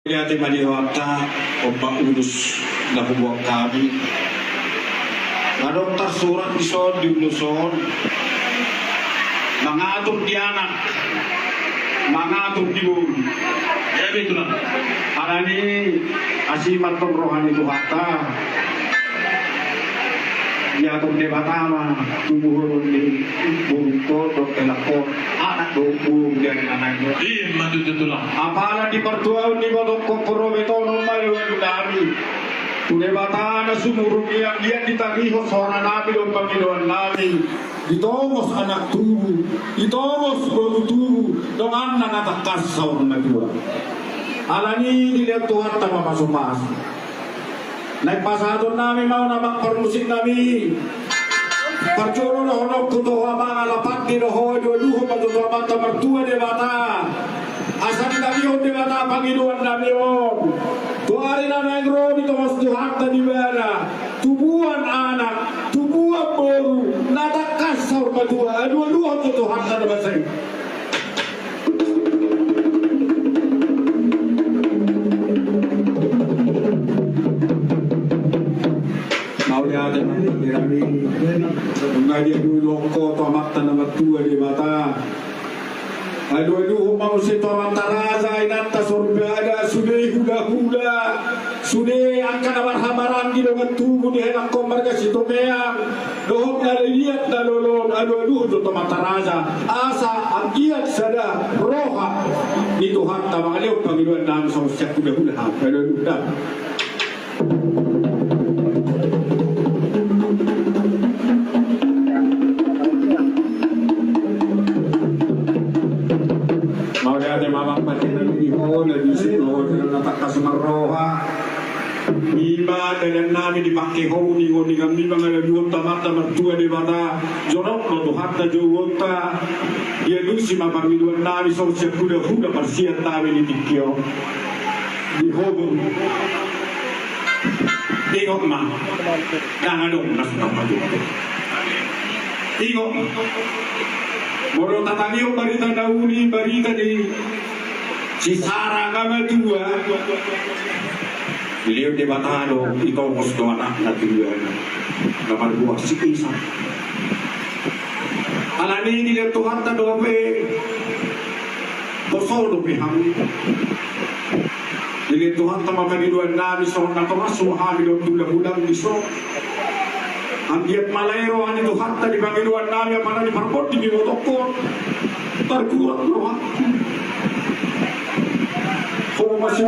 Yati maniwata oba urus na huwag kami. Anong surat ison di Luzon? Mga atong dianak, mga atong diun. Kaya ito lang. Para ni asimat ng rohani Tuhata. Ya atong debatama, tumuhulong ni Burungko, Dr. Lakot, anak doong dari anak mo. Iya, matututo lang. Apala di pertuaw ni Badok Komporometo Maluan Dami. Tunebata na sumurong iyang diyan ditariho sa orang namin o Panginoon namin. Itongos anak tubo, itongos baru tubo, dengan nangatakas sa orang natua. Alani dilihat Tuhan tak mapas-mas. Nagpasado namin mau na magparmusik namin. Parjuro na honok kutuha mga lapat ni Rohoy, duho matutuwa mga tamartua de bata. Asan kami yung de bata, Panginoon namin yun. Tuwari na nagro, dito mas Tuhan na nibara. Tubuan anak, tubuan boru, natakas sa ormatua. Aduh-aduh ang Tuhan na nabasay. Ada dirami mengaji dulu ko tomat tanam tua di mata aduh mau si tomat taraza inata surga ada sudah hula sudah angka nabar hamaran di dalam tubuh di hendak komar ke situ meang dohok dari lihat dalolon aduh tu tomat taraza asa agiat sada roha di Tuhan tamang aliu Panginoon namin sa usiak kuda hula aduh dah. Iba dan namin dipakai honi kami mga luwata mata mertua di bata jorok no Tuhan ta jowota ya lusi mapamiluan namin sa usia kuda persian namin di dikyo di hobo ingok ma nangadong nasunang majuto ingok moro tatangyo barita dauli barita di si Sarah kama tua beliau di Batano ikaw gusto anak na tuyan naman buwa si Isa alani nila Tuhan na dope bosodo pihang nila Tuhan na mapaniluan namin sa mga kamaso hamilon tulang-ulang iso ang diat malayro ani Tuhan na di pangiluan namin para di parpot di binotokon tarkuat Tuhan kung masih